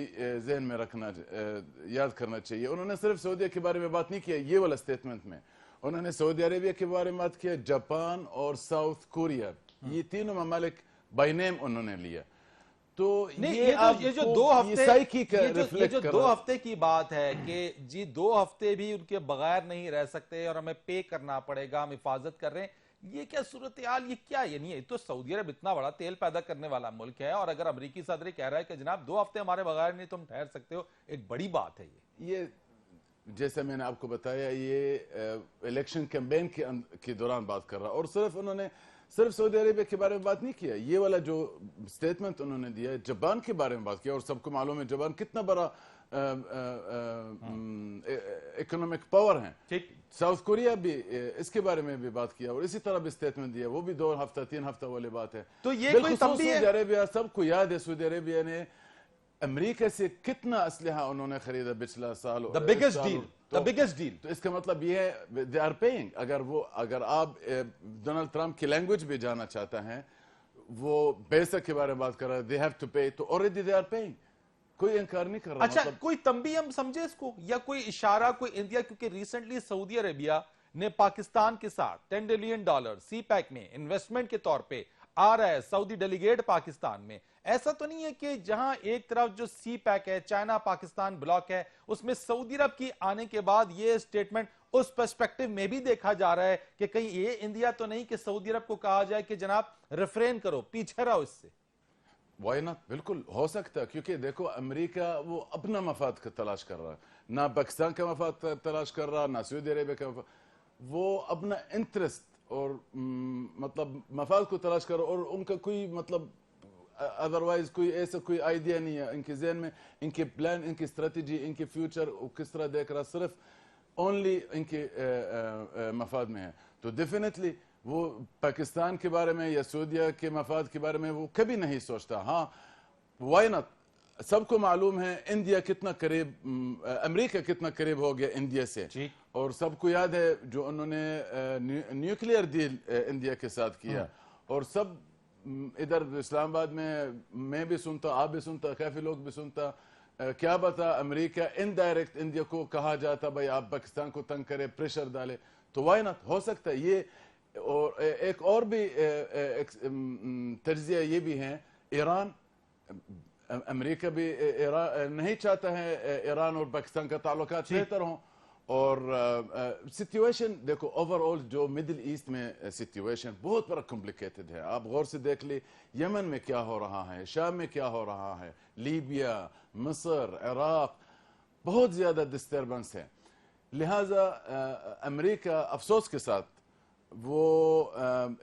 जहन में रखना, याद करना चाहिए, उन्होंने सिर्फ सऊदीया के बारे में बात नहीं किया ये वाला स्टेटमेंट में, उन्होंने सऊदी अरेबिया के बारे में बात किया, जापान और साउथ कोरिया, ये तीनों ममालिक बाय नेम उन्होंने लिया। तो ये जो 2 हफ्ते ये जो 2 हफ्ते की बात है कि जी 2 हफ्ते भी उनके बगैर नहीं रह सकते और हमें पे करना पड़ेगा, हम हिफाजत कर रहे हैं, ये क्या सूरत हाल, ये क्या? ये नहीं है, तो सऊदी अरब इतना बड़ा तेल पैदा करने वाला मुल्क है और अगर अमेरिकी सदर कह रहा है कि जनाब 2 हफ्ते हमारे बगैर नहीं तुम ठहर सकते हो, एक बड़ी बात है ये जैसा मैंने आपको बताया, ये इलेक्शन कैंपेन के दौरान बात कर रहा, और सिर्फ उन्होंने सिर्फ सऊदी अरेबिया के बारे में बात नहीं किया, ये वाला जो स्टेटमेंट उन्होंने दिया जापान के बारे में बात किया, और सबको मालूम है जापान कितना बड़ा इकोनॉमिक पावर है। ठीक, साउथ कोरिया भी इसके बारे में भी बात किया और इसी तरह भी स्टेटमेंट दिया, वो भी 2 हफ्ता 3 हफ्ता वाली बात है। तो ये कोई तंबी है? सऊदी अरेबिया, सबको याद है सऊदी अरेबिया ने अमेरिका से कितना असलहा उन्होंने खरीदा पिछला साल, द बिगेस्ट डील। तो इसका मतलब ये है दे आर पेइंग। अगर आप डोनाल्ड ट्रंप की लैंग्वेज भी जानना चाहता है, वो पैसे के बारे में बात कर रहा है, दे हैव टू पे, तो ऑलरेडी दे आर पेइंग, कोई इनकार नहीं कर रहा। अच्छा, मतलब कोई तंबी हम समझे इसको, या कोई इशारा, कोई इंडिया, क्योंकि रिसेंटली सऊदी अरेबिया ने पाकिस्तान के साथ $10 बिलियन सी पैक में इन्वेस्टमेंट के तौर पे आ रहा है, सऊदी डेलीगेट पाकिस्तान में। ऐसा तो नहीं है कि जहां एक तरफ जो सी पैक है, चाइना पाकिस्तान ब्लॉक है, उसमें सऊदी अरब की आने के बाद ये स्टेटमेंट उस पर्सपेक्टिव में भी देखा जा रहा है कि कहीं ये इंडिया तो नहीं कि सऊदी अरब को कहा जाए कि जनाब रिफ्रेन करो, पीछे रहो इससे? वाई नॉट, बिल्कुल हो सकता है, क्योंकि देखो अमेरिका वो अपना मफाद का तलाश कर रहा है, ना पाकिस्तान का मफाद तलाश कर रहा, ना सऊदी अरेबिया का मफाद, वो अपना इंटरेस्ट और मतलब मफाद को तलाश कर, और उनका कोई मतलब अदरवाइज कोई ऐसा कोई आइडिया नहीं है इनके जहन में, इनके प्लान, इनकी स्ट्रेटजी, इनके फ्यूचर वो किस तरह देख रहा, सिर्फ ओनली इनके मफाद में है। तो डेफिनेटली वो पाकिस्तान के बारे में या सऊदीया के मफाद के बारे में वो कभी नहीं सोचता। हाँ, वाई नॉट, सबको मालूम है इंडिया कितना करीब, अमेरिका कितना करीब हो गया इंडिया से, और सबको याद है जो उन्होंने न्यूक्लियर डील इंडिया के साथ किया, और सब इधर इस्लामाबाद में मैं भी सुनता, आप भी सुनता, काफी लोग भी सुनता, क्या बता अमेरिका इनडायरेक्ट इंडिया को कहा जाता भाई आप पाकिस्तान को तंग करे, प्रेशर डाले। तो वाई नॉट, हो सकता है ये और एक और भी तज्जिया ये भी है, ईरान, अमेरिका भी ईरान नहीं चाहता है ईरान और पाकिस्तान का ताल्लुकात बेहतर हों। और सिचुएशन देखो ओवरऑल जो मिडिल ईस्ट में सिचुएशन बहुत बड़ा कॉम्प्लिकेटेड है। आप गौर से देख ली यमन में क्या हो रहा है, शाम में क्या हो रहा है, लीबिया, मिस्र, इराक, बहुत ज्यादा डिस्टर्बेंस है। लिहाजा अमेरिका अफसोस के साथ वो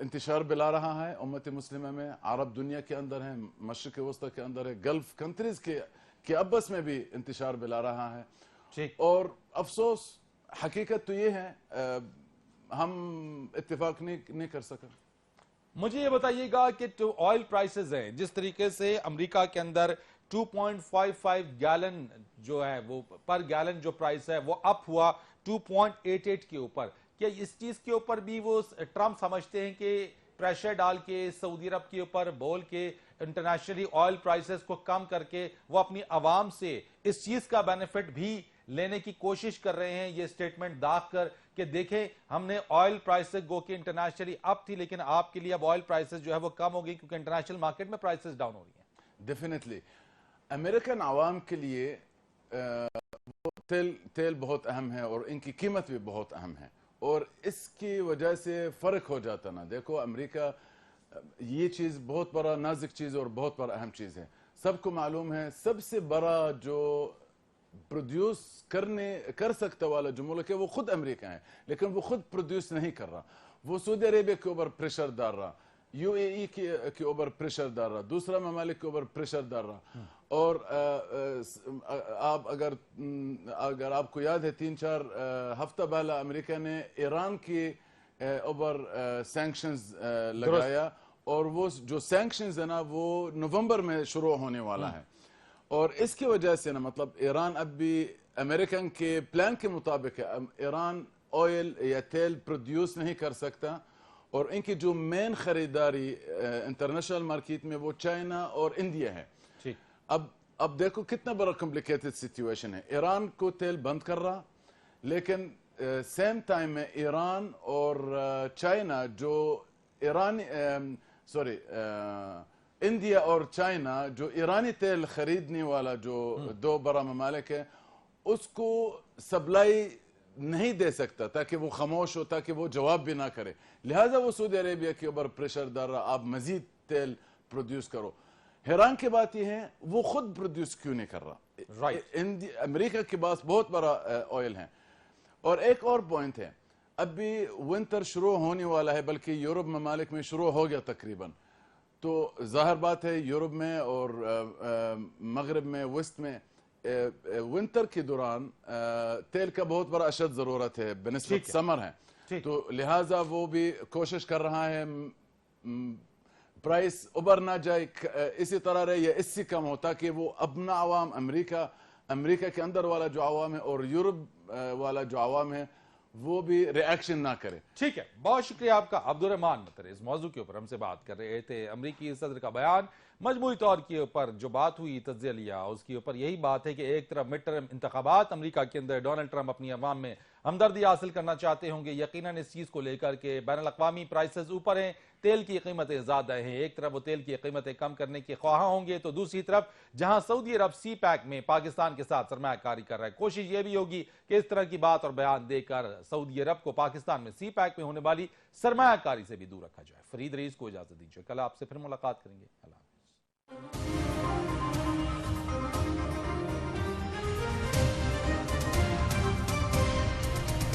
इंतशार बिला रहा है उम्मत मुस्लिमा में, अरब दुनिया के अंदर है, मशरिक़ वस्ता के अंदर है, गल्फ कंट्रीज के अब्बस में भी इंतशार बिला रहा है। और अफसोस हकीकत तो ये है हम इत्तेफाक नहीं कर सके। मुझे ये बताइएगा कि जो ऑयल प्राइसेस हैं, जिस तरीके से अमेरिका के अंदर 2.55 गैलन जो है वो पर गैलन जो प्राइस है वो अप हुआ 2.88 के ऊपर, क्या इस चीज के ऊपर भी वो ट्रम्प समझते हैं कि प्रेशर डाल के सऊदी अरब के ऊपर बोल के इंटरनेशनली ऑयल प्राइसेस को कम करके वो अपनी आवाम से इस चीज का बेनिफिट भी लेने की कोशिश कर रहे हैं, ये स्टेटमेंट दाग कर कि देखें हमने ऑयल प्राइसेस गो के इंटरनेशनली अप थी लेकिन आपके लिए अब ऑयल प्राइसेस जो है वो कम हो गई क्योंकि इंटरनेशनल मार्केट में प्राइसेस डाउन हो रही हैं। डेफिनेटली अमेरिकन आवाम के लिए तेल बहुत अहम है और इनकी कीमत भी बहुत अहम है और इसकी वजह से फर्क हो जाता ना। देखो अमेरिका ये चीज बहुत बड़ा नाजुक चीज और बहुत बड़ा अहम चीज है। सबको मालूम है सबसे बड़ा जो प्रोड्यूस कर सकता वाला जो मुल्क है वो खुद अमेरिका है, लेकिन वो खुद प्रोड्यूस नहीं कर रहा। वो सऊदी अरेबिया के ऊपर प्रेशर डाल रहा, यूएई के ऊपर प्रेशर डाल रहा, दूसरा ममालिक के ऊपर प्रेशर डाल रहा। और आप अगर आपको याद है 3-4 हफ्ता पहले अमेरिका ने ईरान के ऊपर सैंक्शंस लगाया और वो जो सैंक्शंस है ना वो नवंबर में शुरू होने वाला है। और इसकी वजह से ना मतलब ईरान अब भी अमेरिकन के प्लान के मुताबिक है, ईरान ऑयल या तेल प्रोड्यूस नहीं कर सकता और इनकी जो मेन खरीदारी इंटरनेशनल मार्केट में वो चाइना और इंडिया है। अब देखो कितना बड़ा कॉम्प्लिकेटेड सिचुएशन है। ईरान को तेल बंद कर रहा, लेकिन सेम टाइम में ईरान और चाइना जो इंडिया और चाइना जो ईरानी तेल खरीदने वाला जो दो बड़ा ममालिक है उसको सप्लाई नहीं दे सकता ताकि वो खामोश हो, ताकि वो जवाब भी ना करे। लिहाजा वो सऊदी अरेबिया के ऊपर प्रेशर डाल रहा, आप मजीद तेल प्रोड्यूस करो। हैरान की बात यह है वो खुद प्रोड्यूस क्यों नहीं कर रहा। अमेरिका के पास बहुत बड़ा ऑयल है। और एक और पॉइंट है, अभी विंटर शुरू होने वाला है, बल्कि यूरोप ममालिक में शुरू हो गया तकरीबन। तो जाहिर बात है यूरोप में और मगरब में, वेस्ट में विंटर के दौरान तेल का बहुत बड़ा अशद जरूरत है बनिस्बत समर है। तो लिहाजा वो भी कोशिश कर रहा है प्राइस उबर ना जाए, इसी तरह रहे या इससे कम हो, ताकि वो अपना आवाम अमेरिका के अंदर वाला जो आवाम है और यूरोप वाला जो आवाम है वो भी रिएक्शन ना करे। ठीक है, बहुत शुक्रिया आपका अब्दुल रहमान मतरी। इस मौजू के ऊपर हमसे बात कर रहे थे। अमरीकी सदर का बयान मजमूई तौर के ऊपर जो बात हुई तज्जिया लिया उसके ऊपर यही बात है कि एक तरफ मिड टर्म इंतखाबात अमरीका के अंदर डोनाल्ड ट्रंप अपनी अवाम में हमदर्दी हासिल करना चाहते होंगे, यकीनन इस चीज को लेकर के बैन अल-अक़वामी प्राइसेस ऊपर हैं, तेल की कीमतें ज्यादा हैं। एक तरफ वो तेल की कीमतें कम करने के ख्वाह होंगे तो दूसरी तरफ जहां सऊदी अरब सी पैक में पाकिस्तान के साथ सरमायाकारी कर रहा है, कोशिश ये भी होगी कि इस तरह की बात और बयान देकर सऊदी अरब को पाकिस्तान में सी पैक में होने वाली सरमायाकारी से भी दूर रखा जाए। फरीद रईस को इजाजत दीजिए, कल आपसे फिर मुलाकात करेंगे। अल्लाह हाफ़िज़।